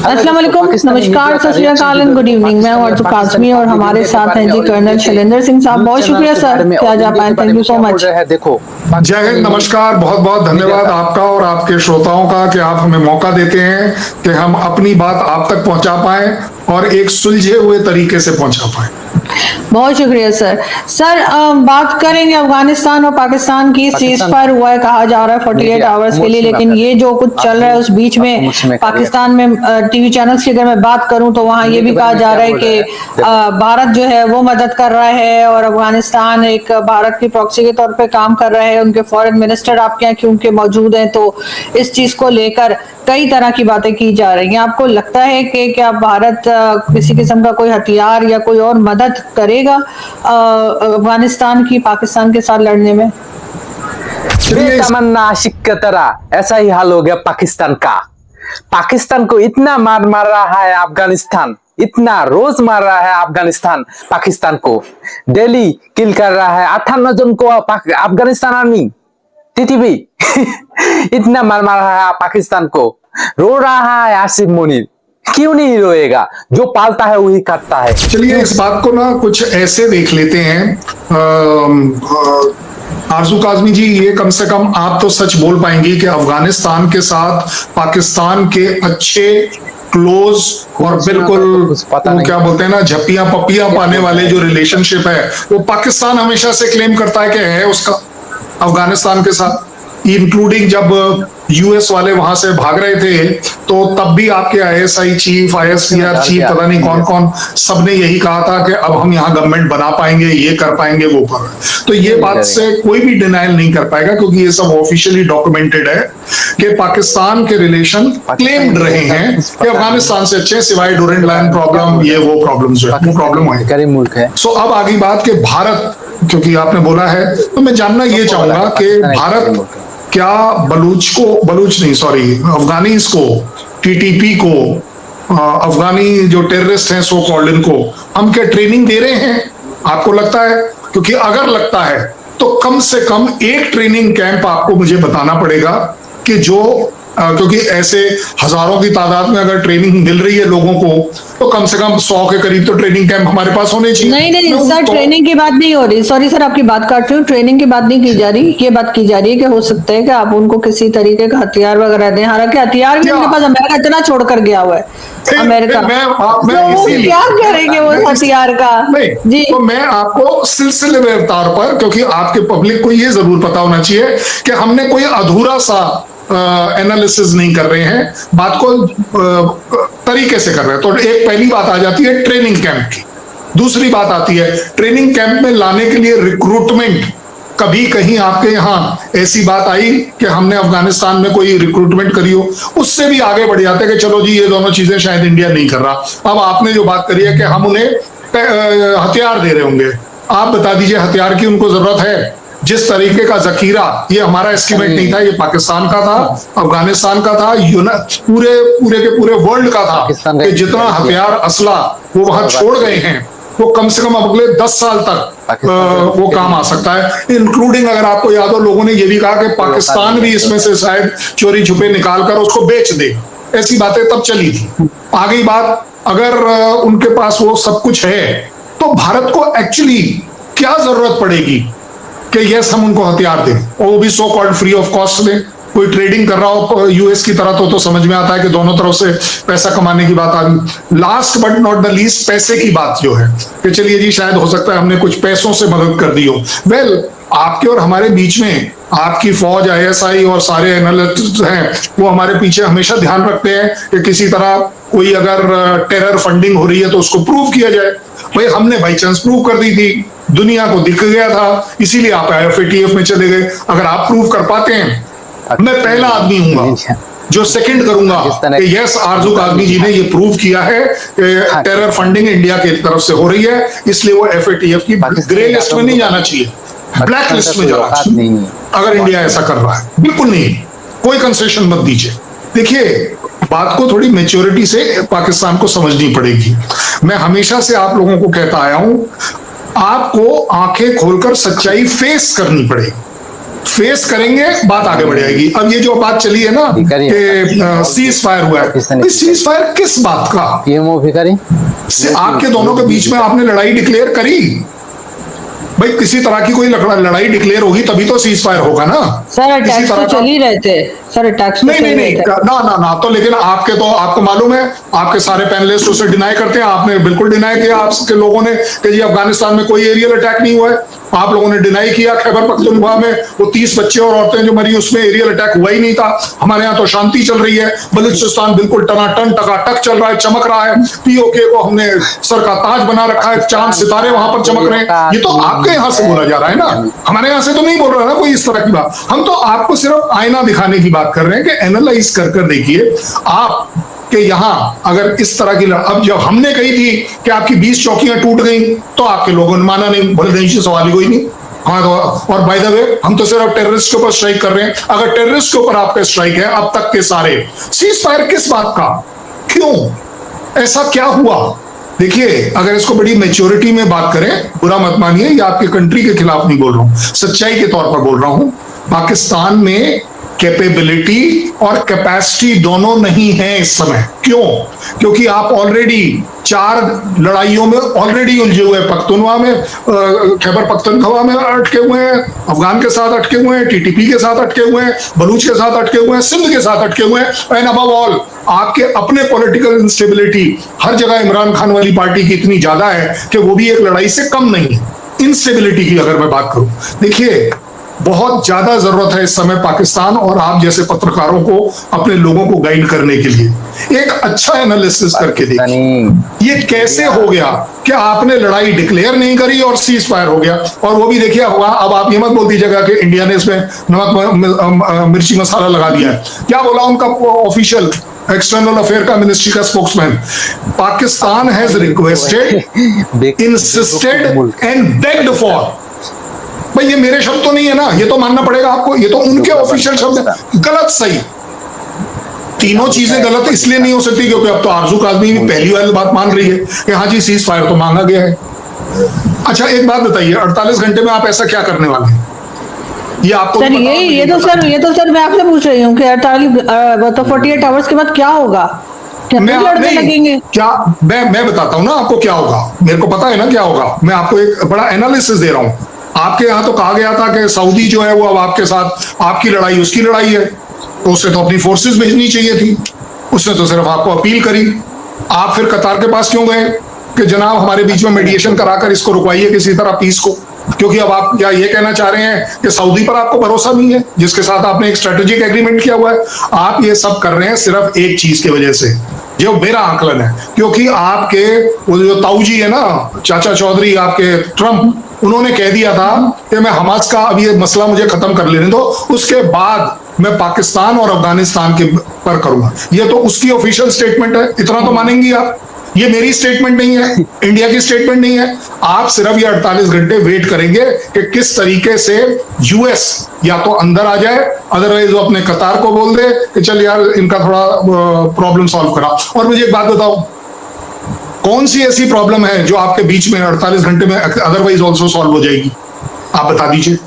अस्सलाम वालेकुम, नमस्कार, सत श्री अकाल एंड गुड इवनिंग। मैं हूं अर्जुन काजमी और हमारे साथ हैं जी कर्नल शैलेंद्र सिंह साहब। बहुत शुक्रिया सर कि आज आप आए, थैंक यू सो मच। देखो, जय हिंद, नमस्कार, बहुत बहुत धन्यवाद आपका और आपके श्रोताओं का कि आप हमें मौका देते हैं कि हम अपनी बात आप तक पहुंचा पाएं और एक सुलझे हुए तरीके से पहुंचा पाएं। बहुत शुक्रिया सर। सर बात करेंगे अफगानिस्तान और पाकिस्तान की। सीज फायर हुआ है, कहा जा रहा है 48 आवर्स के लिए, लेकिन ये जो कुछ चल रहा है उस बीच में पाकिस्तान में टीवी चैनल्स की अगर मैं बात करूं तो वहां ये भी कहा जा रहा है कि भारत जो है वो मदद कर रहा है और अफगानिस्तान एक भारत की प्रॉक्सी के तौर पे काम कर रहा है। उनके फॉरेन मिनिस्टर आपके यहाँ क्योंकि मौजूद हैं, तो इस चीज को लेकर कई तरह की बातें की जा रही हैं। आपको लगता है कि क्या भारत किसी किस्म का कोई हथियार या कोई और मदद करेगा अफगानिस्तान की पाकिस्तान के साथ लड़ने में? तमन्ना आशिक की तरह ऐसा ही हाल हो गया पाकिस्तान का। पाकिस्तान को इतना मार रहा है अफगानिस्तान, इतना रोज मार रहा है अफगानिस्तान पाकिस्तान को, डेली किल कर रहा है 58 जन को अफगानिस्तान आर्मी टीटीपी इतना मार रहा है पाकिस्तान को। रो रहा है आसिफ मुनीर, क्यों नहीं रोएगा? जो पालता है वही काटता है। चलिए इस बात को ना कुछ ऐसे देख लेते हैं। आरजू काजमी जी, ये कम से कम आप तो सच बोल पाएंगी कि अफगानिस्तान के साथ पाकिस्तान के अच्छे क्लोज और बिल्कुल वो क्या बोलते हैं ना, झप्पियां पप्पियां पाने वाले जो रिलेशनशिप है वो पाकिस्तान हमेशा से क्लेम करता है कि है उसका अफगानिस्तान के साथ, इंक्लूडिंग जब यूएस वाले वहां से भाग रहे थे तो तब भी आपके आईएसआई चीफ, आईएससीआर चीफ, पता नहीं कौन कौन, सबने यही कहा था कि अब हम यहाँ गवर्नमेंट बना पाएंगे, ये कर पाएंगे, वो कर। तो ये बात से कोई भी डिनाइल नहीं कर पाएगा क्योंकि ये सब ऑफिशियली डॉक्यूमेंटेड है कि पाकिस्तान के रिलेशन क्लेम्ड रहे हैं कि अफगानिस्तान से अच्छे, सिवाय डोरेंट लाइन प्रॉब्लम, ये वो प्रॉब्लम जो है वो प्रॉब्लम मुल्क है। सो अब आगे बात कि भारत, क्योंकि आपने बोला है तो मैं जानना ये चाहूंगा कि भारत क्या अफगानीज को, टीटीपी को, अफगानी जो टेररिस्ट हैं सो कॉल्ड, इनको हम क्या ट्रेनिंग दे रहे हैं? आपको लगता है? क्योंकि अगर लगता है तो कम से कम एक ट्रेनिंग कैंप आपको मुझे बताना पड़ेगा कि जो क्योंकि ऐसे हजारों की तादाद में अगर ट्रेनिंग मिल रही है लोगों को तो कम से कम 100 के करीब तो ट्रेनिंग कैंप हमारे पास होने चाहिए। नहीं सर, ट्रेनिंग की बात नहीं हो रही। सॉरी सर, आपकी बात काट रही हूँ। ट्रेनिंग की बात नहीं की जा रही, ये बात की जा रही है कि हो सकता है कि आप उनको किसी तरीके का हथियार वगैरह दें। हालांकि हथियार भी उनके पास अमेरिका इतना छोड़ कर गया हुआ है। अमेरिका क्या करेंगे वो हथियार का? जी, तो मैं आपको सिलसिलेवार तौर पर, क्योंकि आपके पब्लिक को ये जरूर पता होना चाहिए कि हमने कोई अधूरा सा एनालिसिस नहीं कर रहे हैं, बात को तरीके से कर रहे हैं। तो एक पहली बात आ जाती है ट्रेनिंग कैंप की। दूसरी बात आती है ट्रेनिंग कैंप में लाने के लिए रिक्रूटमेंट। कभी कहीं आपके यहाँ ऐसी बात आई कि हमने अफगानिस्तान में कोई रिक्रूटमेंट करी हो? उससे भी आगे बढ़ जाते हैं कि चलो जी ये दोनों चीजें शायद इंडिया नहीं कर रहा। अब आपने जो बात करी है कि हम उन्हें हथियार दे रहे होंगे, आप बता दीजिए हथियार की उनको जरूरत है? जिस तरीके का जखीरा, ये हमारा एस्टिमेट नहीं था, ये पाकिस्तान का था, अफगानिस्तान का था, पूरे के पूरे वर्ल्ड का था कि जितना हथियार असला वो वहां छोड़ गए हैं वो कम से कम अगले 10 साल तक वो काम आ सकता है। इंक्लूडिंग, अगर आपको याद हो, लोगों ने ये भी कहा कि पाकिस्तान भी इसमें से शायद चोरी छुपे निकाल कर उसको बेच दे। ऐसी बातें तब चली थी। आ गई बात, अगर उनके पास वो सब कुछ है तो भारत को एक्चुअली क्या जरूरत पड़ेगी कि यस हम उनको हथियार दें, और वो भी so called free of cost दें? कोई ट्रेडिंग कर रहा हो यूएस की तरह तो समझ में आता है कि दोनों तरफ से पैसा कमाने की बात आ गई। Last but not the least, पैसे की बात जो है कि चलिए जी शायद हो सकता है हमने कुछ पैसों से मदद कर दी हो। वेल, आपके और हमारे बीच में आपकी फौज, आईएसआई और सारे एनालिस्ट हैं वो हमारे पीछे हमेशा ध्यान रखते हैं कि किसी तरह कोई अगर टेरर फंडिंग हो रही है तो उसको प्रूव किया जाए। भाई हमने बाई चांस प्रूव कर दी थी, दुनिया को दिख गया था, इसीलिए आप एफएटीएफ में चले गए। अगर आप प्रूव कर पाते हैं, मैं पहला आदमी हूंगा जो सेकंड करूंगा कि यस आरजू काजमी जी ने ये प्रूव किया है कि टेरर फंडिंग इंडिया की तरफ से हो रही है, इसलिए वो एफएटीएफ की ग्रे लिस्ट में नहीं जाना चाहिए, ब्लैक लिस्ट में जाना चाहिए। अगर इंडिया ऐसा कर रहा है, बिल्कुल नहीं, कोई कंसेशन मत दीजिए। देखिए, बात को थोड़ी मैच्योरिटी से पाकिस्तान को समझनी पड़ेगी। मैं हमेशा से आप लोगों को कहता आया हूं, आपको आंखें खोलकर सच्चाई फेस करनी पड़ेगी। फेस करेंगे, बात आगे बढ़ जाएगी। अब ये जो बात चली है ना कि सीज फायर हुआ है, सीज फायर किस बात का? पीएमओ भिखारी से आपके दोनों के बीच में आपने लड़ाई डिक्लेयर करी भाई, किसी तरह की कोई लड़ाई डिक्लेयर होगी तभी तो सीज फायर होगा ना। सर अटैक्स तो चल ही रहे थे, सर अटैक्स नहीं ना तो लेकिन आपको मालूम है, आपके सारे पैनलिस्ट उसे डिनाई करते हैं, आपने बिल्कुल डिनाई किया आपके लोगों ने कि जी अफगानिस्तान में कोई एरियल अटैक नहीं हुआ है। आप लोगों ने डिनाई किया खैबर पख्तूनख्वा में वो 30 बच्चे और औरतें जो मरी उसमें एरियल अटैक हुआ ही नहीं था। हमारे यहाँ तो शांति चल रही है, बलूचिस्तान बिल्कुल टनाटन टकाटक चल रहा है, चमक रहा है। पीओके को हमने सर का ताज बना रखा है, चांद सितारे वहां पर चमक रहे हैं। ये तो आपके यहाँ से बोला जा रहा है ना, हमारे यहाँ से तो नहीं बोल रहा ना कोई इस तरह की बात। हम तो आपको सिर्फ आईना दिखाने की बात कर रहे हैं कि एनालाइज कर देखिए आप कि यहां अगर इस तरह की अब जब हमने कही थी कि आपकी 20 चौकियां टूट गई तो आपके लोगों ने माना नहीं, बोले नहीं सवाल ही कोई नहीं। हाँ तो और बाय द वे हम तो सिर्फ टेररिस्ट के ऊपर स्ट्राइक कर रहे हैं। अगर टेररिस्ट के ऊपर आपका स्ट्राइक है अब तक के सारे, सीज फायर किस बात का, क्यों, ऐसा क्या हुआ? देखिए अगर इसको बड़ी मैच्योरिटी में बात करें, बुरा मत मानिए, ये आपकी कंट्री के खिलाफ नहीं बोल रहा हूं, सच्चाई के तौर पर बोल रहा हूं। पाकिस्तान में कैपेबिलिटी और कैपेसिटी दोनों नहीं है इस समय। क्यों? क्योंकि आप ऑलरेडी 4 लड़ाइयों में ऑलरेडी उलझे हुए हैं। पख्तूनख्वा में, खैबर पख्तूनख्वा में अटके हुए हैं, अफगान के साथ अटके हुए हैं, टीटीपी के साथ अटके हुए हैं, बलूच के साथ अटके हुए हैं, सिंध के साथ अटके हुए हैं। एंड अबव ऑल आपके अपने पॉलिटिकल इंस्टेबिलिटी हर जगह इमरान खान वाली पार्टी की इतनी ज्यादा है कि वो भी एक लड़ाई से कम नहीं है। इंस्टेबिलिटी की अगर मैं बात करूं, देखिए बहुत ज्यादा जरूरत है इस समय पाकिस्तान और आप जैसे पत्रकारों को अपने लोगों को गाइड करने के लिए एक अच्छा एनालिसिस करके देखिए ये कैसे हो गया कि आपने लड़ाई डिक्लेयर नहीं करी और सीज फायर हो गया। और वो भी देखिए अब आप ये मत बोल दीजिएगा कि इंडिया ने इसमें नमक मिर्ची मसाला लगा दिया है। क्या बोला उनका ऑफिशियल एक्सटर्नल अफेयर का मिनिस्ट्री का spokesman, Pakistan has requested, insisted and bagged for. भाई ये मेरे शब्द तो नहीं है ना, ये तो मानना पड़ेगा आपको, ये तो उनके ऑफिशियल शब्द है। गलत सही तीनों चीजें गलत इसलिए नहीं हो सकती क्योंकि अब तो आरजू काज़मी भी पहली वाली बात मान रही है कि हाँ जी सीज फायर तो मांगा गया है। अच्छा एक बात बताइए, 48 घंटे में आप ऐसा क्या करने वाले हैं? ये आपको सर ये तो सर मैं आपसे पूछ रही हूँ कि 48 आवर्स के बाद क्या होगा? लगेंगे क्या? मैं बताता हूँ ना आपको क्या होगा, मेरे को पता है ना क्या होगा। मैं आपको एक बड़ा एनालिसिस दे रहा हूँ। आपके यहाँ तो कहा गया था कि सऊदी जो है वो अब आपके साथ, आपकी लड़ाई उसकी लड़ाई है, तो उससे तो अपनी फोर्सेस भेजनी चाहिए थी, उसने तो सिर्फ आपको अपील करी। आप फिर कतार के पास क्यों गए कि जनाब हमारे बीच में मेडिएशन कराकर इसको रुकवाइए किसी तरह पीस को? क्योंकि अब आप क्या ये कहना चाह रहे हैं कि सऊदी पर आपको भरोसा नहीं है जिसके साथ आपने एक स्ट्रेटेजिक एग्रीमेंट किया हुआ है? आप ये सब कर रहे हैं सिर्फ एक चीज की वजह से, जो मेरा आकलन है, क्योंकि आपके वो जो ताऊजी है ना, चाचा चौधरी आपके ट्रम्प, उन्होंने कह दिया था कि मैं हमास का अब ये मसला मुझे खत्म कर लेने दो, उसके बाद मैं पाकिस्तान और अफगानिस्तान के पर करूंगा। ये तो उसकी ऑफिशियल स्टेटमेंट है, इतना तो मानेंगी आप। ये मेरी स्टेटमेंट नहीं है, इंडिया की स्टेटमेंट नहीं है। आप सिर्फ ये 48 घंटे वेट करेंगे कि किस तरीके से यूएस या तो अंदर आ जाए, अदरवाइज वो अपने कतार को बोल दे कि चल यार इनका थोड़ा प्रॉब्लम सॉल्व करा। और मुझे एक बात बताओ, कौन सी ऐसी प्रॉब्लम है जो आपके बीच में 48 घंटे में अदरवाइज ऑल्सो सॉल्व हो जाएगी? आप बता दीजिए।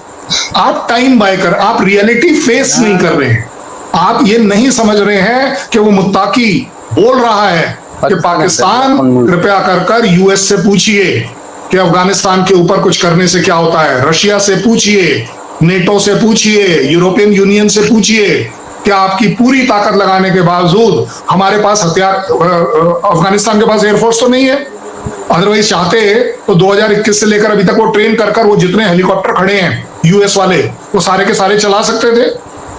आप टाइम बाय कर, आप रियलिटी फेस नहीं कर रहे हैं। आप ये नहीं समझ रहे हैं कि वो मुत्ताकी बोल रहा है कि पाकिस्तान कृपया कर यूएस से पूछिए कि अफगानिस्तान के ऊपर कुछ करने से क्या होता है, रशिया से पूछिए, नेटो से पूछिए, यूरोपियन यूनियन से पूछिए कि आपकी पूरी ताकत लगाने के बावजूद हमारे पास हथियार, अफगानिस्तान के पास एयरफोर्स तो नहीं है, अदरवाइज चाहते तो 2021 से लेकर अभी तक वो ट्रेन कर वो जितने हेलीकॉप्टर खड़े हैं यूएस वाले वो सारे के सारे चला सकते थे।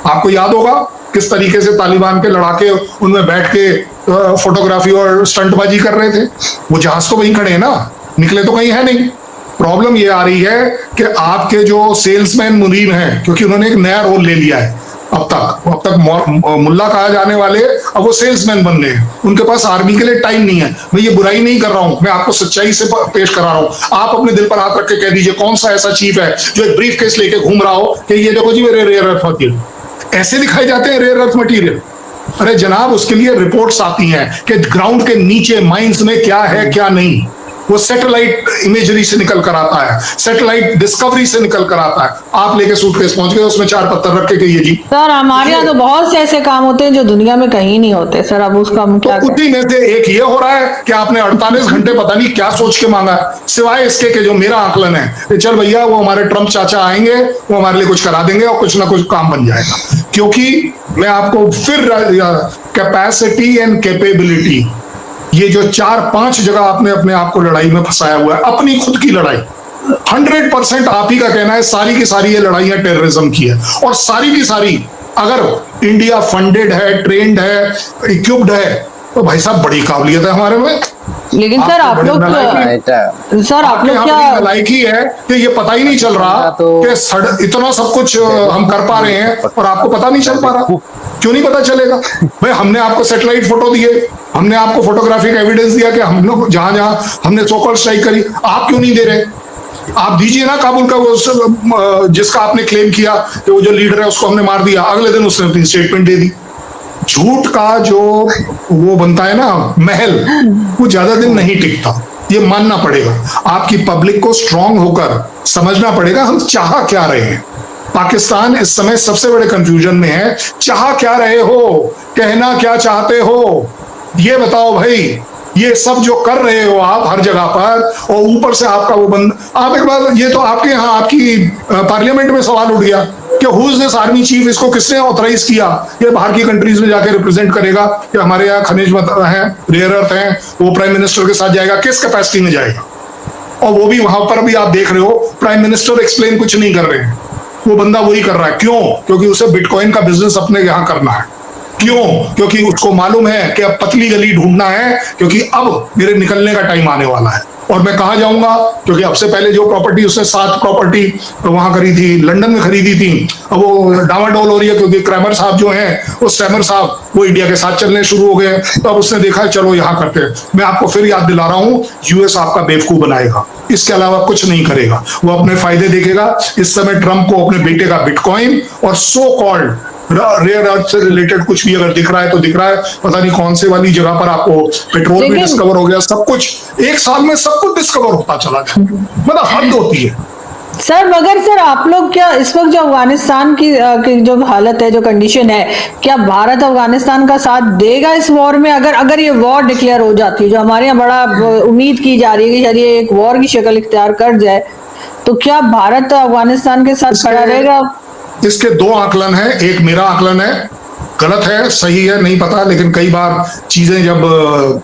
आपको याद होगा किस तरीके से तालिबान के लड़ाके उनमें बैठ के फोटोग्राफी और स्टंटबाजी कर रहे थे। वो जहाज तो वहीं खड़े हैं ना, निकले तो कहीं है नहीं। प्रॉब्लम ये आ रही है कि आपके जो सेल्समैन मुनीम हैं, क्योंकि उन्होंने एक नया रोल ले लिया है, अब तक मुल्ला कहा जाने वाले अब वो सेल्समैन बन गए। उनके पास आर्मी के लिए टाइम नहीं है। मैं ये बुराई नहीं कर रहा हूं, मैं आपको सच्चाई से पेश करा रहा हूं। आप अपने दिल पर हाथ रख के कह दीजिए कौन सा ऐसा चीफ है जो एक ब्रीफ केस लेके घूम रहा हो कि ये देखो जी मेरे रेयर अर्थ मटीरियल ऐसे दिखाए जाते हैं, रेयर अर्थ मटीरियल। अरे जनाब उसके लिए रिपोर्ट्स आती हैं कि ग्राउंड के नीचे माइंस में क्या है क्या नहीं। वो सैटेलाइट इमेजरी से निकल कर आता है, सैटेलाइट डिस्कवरी से निकल कर आता है। आप लेके सूटकेस पहुंच गए, उसमें 4 पत्थर रख के कहिए जी। सर हमारे यहाँ तो बहुत से ऐसे काम होते हैं जो दुनिया में कहीं नहीं होते सर, अब उसका हम क्या तो उसी में से एक ये हो रहा है कि आपने 48 घंटे पता नहीं क्या सोच के मांगा है, सिवाय इसके कि जो मेरा आकलन है कि चल भैया वो हमारे ट्रम्प चाचा आएंगे, वो हमारे लिए कुछ करा देंगे और कुछ ना कुछ काम बन जाएगा। क्योंकि मैं आपको फिर कैपेसिटी एंड कैपेबिलिटी, ये जो 4-5 जगह आपने अपने आप को लड़ाई में फंसाया हुआ है, अपनी खुद की लड़ाई 100% आप ही का कहना है सारी की सारी ये लड़ाइयां टेररिज्म की है। और सारी की सारी अगर इंडिया फंडेड है, ट्रेंड है, इक्विप्ड है, तो भाई साहब बड़ी काबिलियत है हमारे में। लेकिन सर आप लोग क्या लायकी है कि ये पता ही नहीं चल रहा कि इतना सब कुछ हम कर पा रहे हैं और आपको पता नहीं चल पा रहा। क्यों नहीं पता चलेगा भाई? हमने आपको सैटेलाइट फोटो दिए, हमने आपको फोटोग्राफिक एविडेंस दिया कि हम लोग जहां जहां हमने सो-कॉल्ड स्ट्राइक करी, आप क्यों नहीं दे रहे? आप दीजिए ना काबुल का वो जिसका आपने क्लेम किया कि वो जो लीडर है उसको हमने मार दिया, अगले दिन उसने अपनी स्टेटमेंट दे दी। झूठ का जो वो बनता है ना महल, वो ज्यादा दिन नहीं टिकता, ये मानना पड़ेगा। आपकी पब्लिक को स्ट्रांग होकर समझना पड़ेगा हम चाह क्या रहे हैं। पाकिस्तान इस समय सबसे बड़े कंफ्यूजन में है। चाह क्या रहे हो, कहना क्या चाहते हो, ये बताओ भाई। ये सब जो कर रहे हो आप हर जगह पर, और ऊपर से आपका वो बंद, आप एक बार ये तो आपके यहाँ आपकी पार्लियामेंट में सवाल उठ गया कि who is this army chief, इसको किसने ऑथराइज किया, ये बाहर की कंट्रीज में जाके रिप्रेजेंट करेगा कि हमारे यहाँ खनिज है, रेयर अर्थ है, वो प्राइम मिनिस्टर के साथ जाएगा, किस कैपेसिटी में जाएगा? और वो भी वहां पर भी आप देख रहे हो प्राइम मिनिस्टर एक्सप्लेन कुछ नहीं कर रहे हैं, वो बंदा वही कर रहा है। क्यों? क्योंकि उसे बिटकॉइन का बिजनेस अपने यहाँ करना है। क्यों? क्योंकि उसको मालूम है कि अब पतली गली ढूंढना है, क्योंकि अब मेरे निकलने का टाइम आने वाला है। और मैं कहाँ जाऊंगा? क्योंकि अब से पहले जो प्रॉपर्टी उसने 7 प्रॉपर्टी वहां करी थी, लंदन में खरीदी थी, अब वो डामाडोल हो रही है क्योंकि क्रैमर साहब जो हैं, वो स्टैमर साहब वो इंडिया के साथ चलने शुरू हो गए। तो अब उसने देखा चलो यहाँ करते हैं। मैं आपको फिर याद दिला रहा हूँ, यूएस आपका बेवकूफ बनाएगा, इसके अलावा कुछ नहीं करेगा। वो अपने फायदे देखेगा। इस समय ट्रंप को अपने बेटे का बिटकॉइन और सो कॉल्ड रेयर अर्थ से रिलेटेड कुछ भी अगर दिख रहा है तो दिख रहा है, पता नहीं कौन से वाली जगह पर आपको पेट्रोल भी डिस्कवर हो गया, सब कुछ एक साल में सब कुछ डिस्कवर होता चला गया। मतलब हद होती है सर। मगर सर आप लोग क्या इस वक्त जो अफगानिस्तान की जो हालत है, जो कंडीशन है, क्या भारत अफगानिस्तान का साथ देगा इस वॉर में? अगर ये वॉर डिक्लेयर हो जाती है, जो हमारे यहाँ बड़ा उम्मीद की जा रही है कि शायद ये एक वॉर की शक्ल इख्तियार कर जाए, तो क्या भारत अफगानिस्तान के साथ खड़ा रहेगा? इसके 2 आकलन है। एक मेरा आकलन है, गलत है सही है नहीं पता, लेकिन कई बार चीजें जब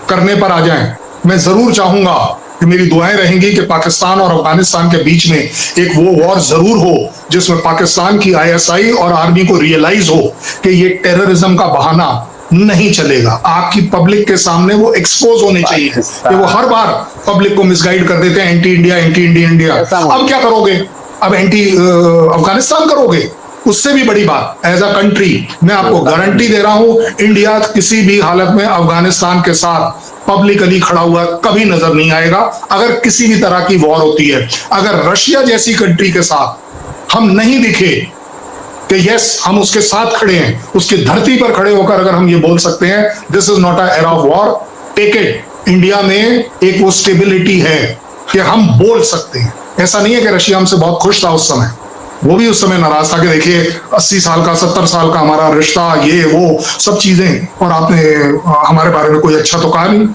करने पर आ जाएं, मैं जरूर चाहूंगा कि मेरी दुआएं रहेंगी कि पाकिस्तान और अफगानिस्तान के बीच में एक वो वॉर जरूर हो जिसमें पाकिस्तान की आईएसआई और आर्मी को रियलाइज हो कि ये टेररिज्म का बहाना नहीं चलेगा। आपकी पब्लिक के सामने वो एक्सपोज होने चाहिए कि वो हर बार पब्लिक को मिसगाइड कर देते हैं, anti India anti India India. अब क्या करोगे? अब एंटी अफगानिस्तान करोगे? उससे भी बड़ी बात, एज अ कंट्री मैं आपको गारंटी दे रहा हूं, इंडिया किसी भी हालत में अफगानिस्तान के साथ पब्लिकली खड़ा हुआ कभी नजर नहीं आएगा। अगर किसी भी तरह की वॉर होती है, अगर रशिया जैसी कंट्री के साथ हम नहीं दिखे कि यस हम उसके साथ खड़े हैं, उसकी धरती पर खड़े होकर अगर हम ये बोल सकते हैं this is not a era of war, take it, India में एक वो स्टेबिलिटी है कि हम बोल सकते हैं। ऐसा नहीं है कि रशिया हमसे बहुत खुश था उस समय, वो भी उस समय नाराज था कि देखिए 80 साल का 70 साल का हमारा रिश्ता, ये वो सब चीजें, और आपने हमारे बारे में कोई अच्छा तो कहा नहीं।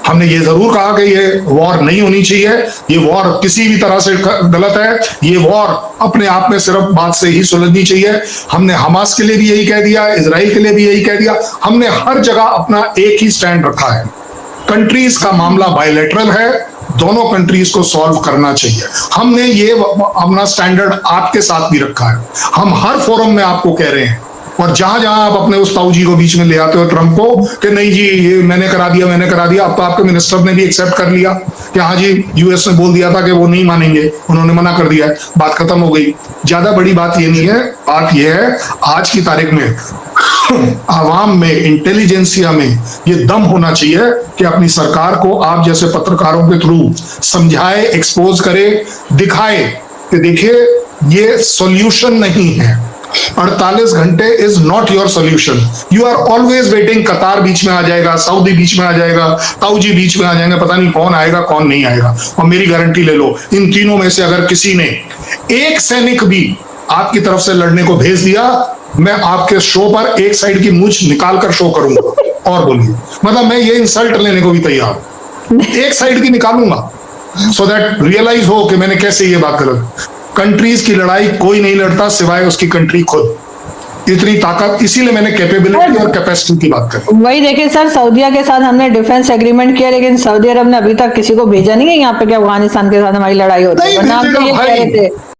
हमने ये जरूर कहा कि ये वॉर नहीं होनी चाहिए, ये वॉर किसी भी तरह से गलत है, ये वॉर अपने आप में सिर्फ बात से ही सुलझनी चाहिए। हमने हमास के लिए भी यही कह दिया, इजराइल के लिए भी यही कह दिया, हमने हर जगह अपना एक ही स्टैंड रखा है। कंट्रीज का मामला बायलैटरल है, दोनों कंट्रीज को सॉल्व करना चाहिए। हमने ये अपना स्टैंडर्ड आपके साथ भी रखा है, हम हर फोरम में आपको कह रहे हैं। और जहां जहां आप अपने उस ताऊ जी को बीच में ले आते हो ट्रंप को कि नहीं जी ये मैंने करा दिया मैंने करा दिया, अब तो आपके मिनिस्टर ने भी एक्सेप्ट कर लिया कि हाँ जी यूएस ने बोल दिया था कि वो नहीं मानेंगे, उन्होंने मना कर दिया है, बात खत्म हो गई। ज्यादा बड़ी बात ये नहीं है, बात ये है आज की तारीख में आवाम में, इंटेलिजेंसिया में ये दम होना चाहिए कि अपनी सरकार को आप जैसे पत्रकारों के थ्रू समझाए, एक्सपोज करे, दिखाए कि देखिए ये सॉल्यूशन नहीं है, 48 घंटे is not your solution. You are always waiting, कतार बीच में आ जाएगा, सऊदी बीच में आ जाएगा, ताऊजी बीच में आ जाएंगे, पता नहीं कौन आएगा कौन नहीं आएगा। और मेरी गारंटी ले लो, इन तीनों में से अगर किसी ने एक सैनिक भी आपकी तरफ से लड़ने को भेज दिया, मैं आपके शो पर एक साइड की मूंछ निकाल कर शो करूंगा। और बोलिए, मतलब मैं ये इंसल्ट लेने को भी तैयार हूं, एक साइड की निकालूंगा, सो दैट रियलाइज हो कि मैंने कैसे ये बात गलत। कंट्रीज की लड़ाई कोई नहीं लड़ता सिवाय उसकी कंट्री खुद। इतनी ताकत, इसीलिए मैंने कैपेबिलिटी और कैपेसिटी की बात करी। वही देखिए सर, सऊदीया के साथ हमने डिफेंस एग्रीमेंट किया, लेकिन सऊदी अरब ने अभी तक किसी को भेजा नहीं है यहाँ पे कि अफगानिस्तान के साथ हमारी लड़ाई होती है, नहीं वरना हम तो भेजेगा ये कह भाई, रहे थे।